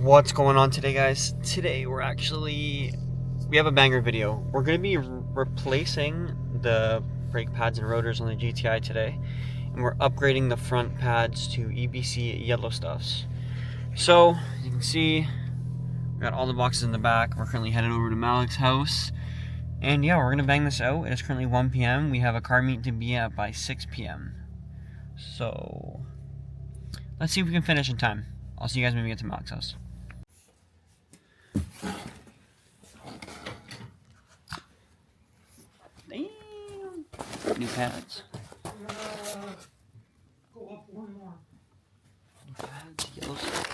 What's going on today, guys? Today we have a banger video. We're going to be replacing the brake pads and rotors on the GTI today, and we're upgrading the front pads to EBC yellow stuffs. So you can see we got all the boxes in the back. We're currently headed over to Malik's house, and yeah, we're going to bang this out. It is currently 1 p.m. We have a car meet to be at by 6 p.m. So let's see if we can finish in time. I'll see you guys when we get to Malik's house. Damn. New pads. Go up one more. New pads, yellow stuff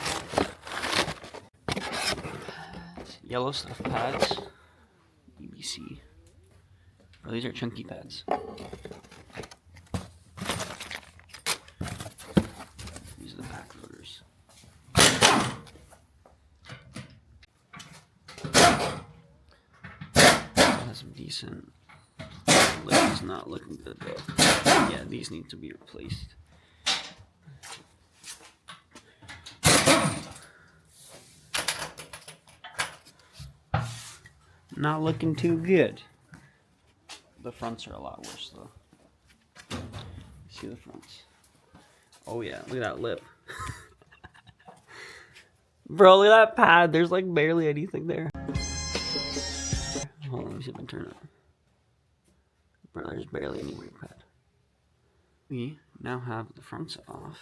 pads. Yellow stuff pads. EBC. Oh, these are chunky pads. These are the back rotors. Has some decent. Lip is not looking good though. Yeah, these need to be replaced. Not looking too good. The fronts are a lot worse though. See the fronts. Oh yeah, look at that lip. Bro, look at that pad. There's like barely anything there. Hold on, let me see if I can turn it. Bro, there's barely any brake pad. We now have the fronts off.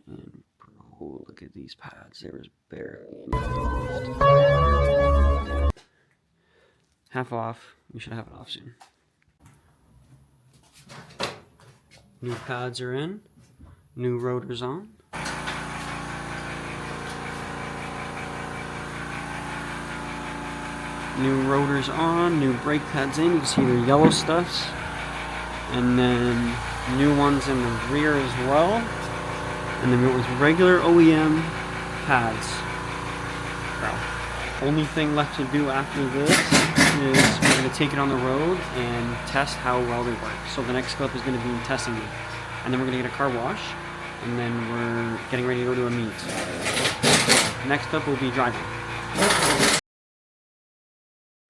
And bro, look at these pads. There was barely anything left. Half off. We should have it off soon. New pads are in. New rotors on. New rotors on, new brake pads in. You can see the yellow stuffs. And then new ones in the rear as well. And then it was regular OEM pads. Wow. Only thing left to do after this is we're going to take it on the road and test how well they work. So the next clip is going to be testing them. And then we're going to get a car wash. And then we're getting ready to go to a meet. Next clip will be driving.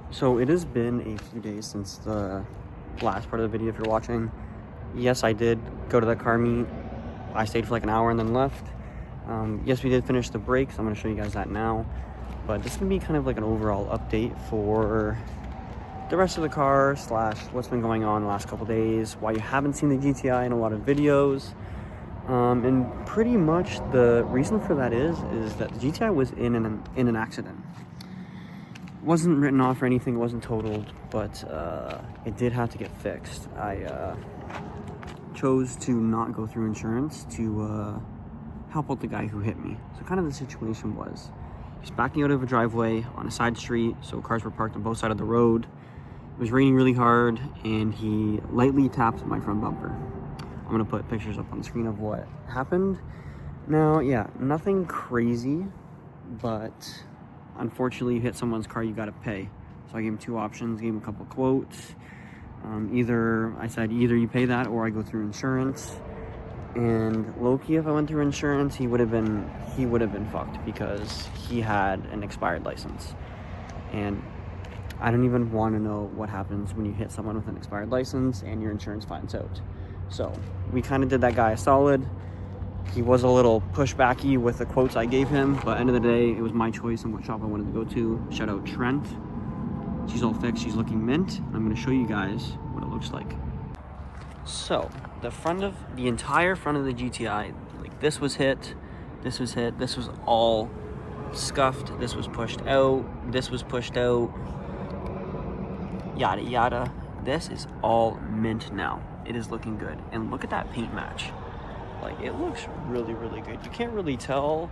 So it has been a few days since the last part of the video if you're watching. Yes, I did go to that car meet. I stayed for like an hour and then left. Yes, we did finish the brakes. I'm going to show you guys that now. But this is going to be kind of like an overall update for the rest of the car / what's been going on the last couple days, why you haven't seen the GTI in a lot of videos. And pretty much the reason for that is that the GTI was in an accident. Wasn't written off or anything, it wasn't totaled, but it did have to get fixed. I chose to not go through insurance to help out the guy who hit me. So kind of the situation was, he's backing out of a driveway on a side street, so cars were parked on both sides of the road. It was raining really hard, and he lightly tapped my front bumper. I'm gonna put pictures up on the screen of what happened. Now, yeah, nothing crazy, but unfortunately, you hit someone's car, you gotta pay. So I gave him two options, gave him a couple quotes. I said either you pay that or I go through insurance. And low-key, if I went through insurance, he would have been fucked because he had an expired license. And I don't even want to know what happens when you hit someone with an expired license and your insurance finds out. So we kind of did that guy a solid. He was a little pushbacky with the quotes I gave him, but end of the day, it was my choice on what shop I wanted to go to. Shout out Trent. She's all fixed, she's looking mint. I'm gonna show you guys what it looks like. So, the entire front of the GTI, like this was hit, this was all scuffed, this was pushed out, yada yada. This is all mint now. It is looking good. And look at that paint match. Like, it looks really, really good. You can't really tell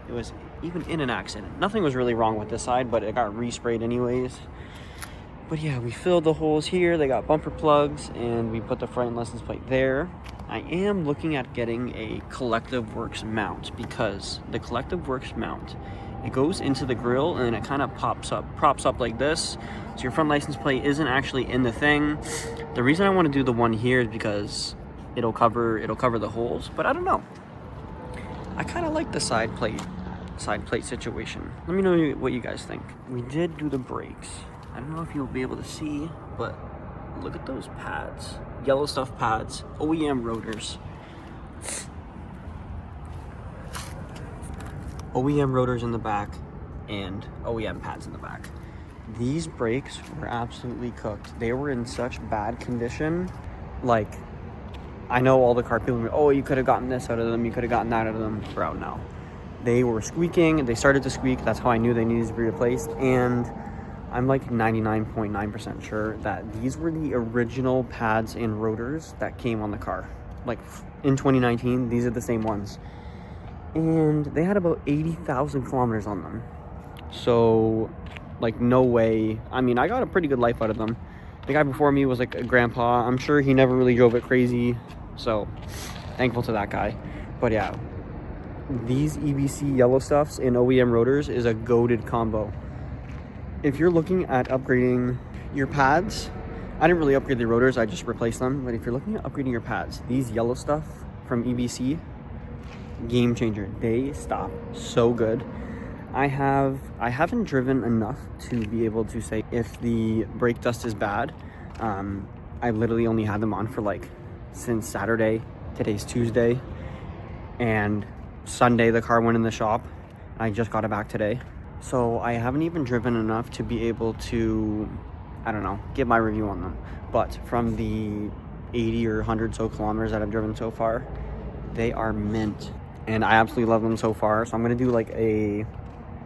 it was even in an accident. Nothing was really wrong with this side, but it got resprayed anyways. But yeah, we filled the holes here. They got bumper plugs, and we put the front license plate there. I am looking at getting a Collective Works mount, because the Collective Works mount, it goes into the grill and it kind of props up like this. So your front license plate isn't actually in the thing. The reason I want to do the one here is because it'll cover the holes, but I don't know. I kind of like the side plate outside plate situation. Let me know what you guys think. We did do the brakes. I don't know if you'll be able to see, but look at those pads. Yellow stuff pads, OEM rotors. OEM rotors in the back and OEM pads in the back. These brakes were absolutely cooked. They were in such bad condition. Like, I know all the car people, oh, you could have gotten this out of them, you could have gotten that out of them. Bro, no. They were squeaking, they started to squeak. That's how I knew they needed to be replaced. And I'm like 99.9% sure that these were the original pads and rotors that came on the car. Like in 2019, these are the same ones. And they had about 80,000 kilometers on them. So, like, no way. I mean, I got a pretty good life out of them. The guy before me was like a grandpa. I'm sure he never really drove it crazy. So, thankful to that guy. But yeah, these EBC yellow stuffs and OEM rotors is a goated combo. If you're looking at upgrading your pads, I didn't really upgrade the rotors, I just replaced them. But if you're looking at upgrading your pads, these yellow stuff from EBC, game changer. They stop so good. I haven't driven enough to be able to say if the brake dust is bad. I literally only had them on for like since Saturday. Today's Tuesday, and Sunday the car went in the shop. I just got it back today, so I haven't even driven enough to be able to, I don't know, give my review on them. But from the 80 or 100 so kilometers that I've driven so far, they are mint, and I absolutely love them so far. So I'm gonna do like a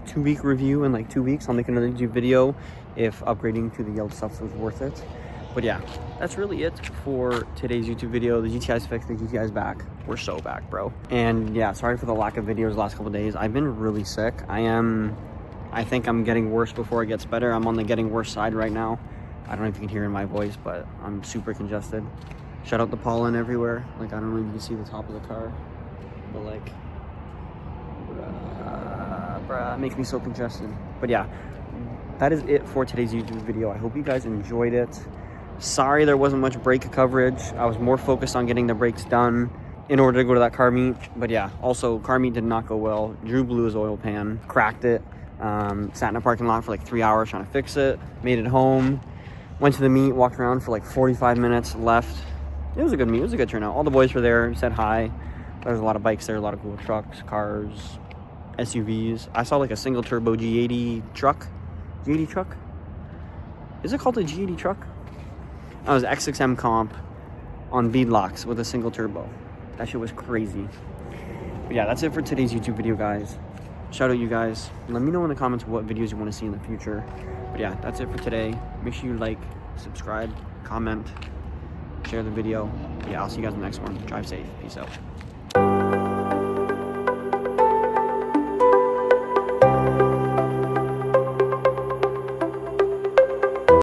2-week review in like 2 weeks. I'll make another YouTube video if upgrading to the yellow stuff was worth it. But yeah, that's really it for today's YouTube video. The GTI's fixed, the GTI's back. We're so back, bro. And yeah, sorry for the lack of videos the last couple of days. I've been really sick. I think I'm getting worse before it gets better. I'm on the getting worse side right now. I don't know if you can hear in my voice, but I'm super congested. Shout out the pollen everywhere. Like, I don't know if you can see the top of the car, but like, bruh, it makes me so congested. But yeah, that is it for today's YouTube video. I hope you guys enjoyed it. Sorry there wasn't much brake coverage. I was more focused on getting the brakes done in order to go to that car meet. But yeah, also car meet did not go well. Drew blew his oil pan, cracked it, sat in a parking lot for like 3 hours trying to fix it, made it home, went to the meet, walked around for like 45 minutes, left. It was a good meet, it was a good turnout. All the boys were there, said hi. There was a lot of bikes there, a lot of cool trucks, cars, SUVs. I saw like a single turbo G80 truck. G80 truck? Is it called a G80 truck? I was X6M comp on beadlocks with a single turbo. That shit was crazy. But yeah, that's it for today's YouTube video, guys. Shout out you guys. Let me know in the comments what videos you want to see in the future. But yeah, that's it for today. Make sure you like, subscribe, comment, share the video. Yeah, I'll see you guys in the next one. Drive safe. Peace out.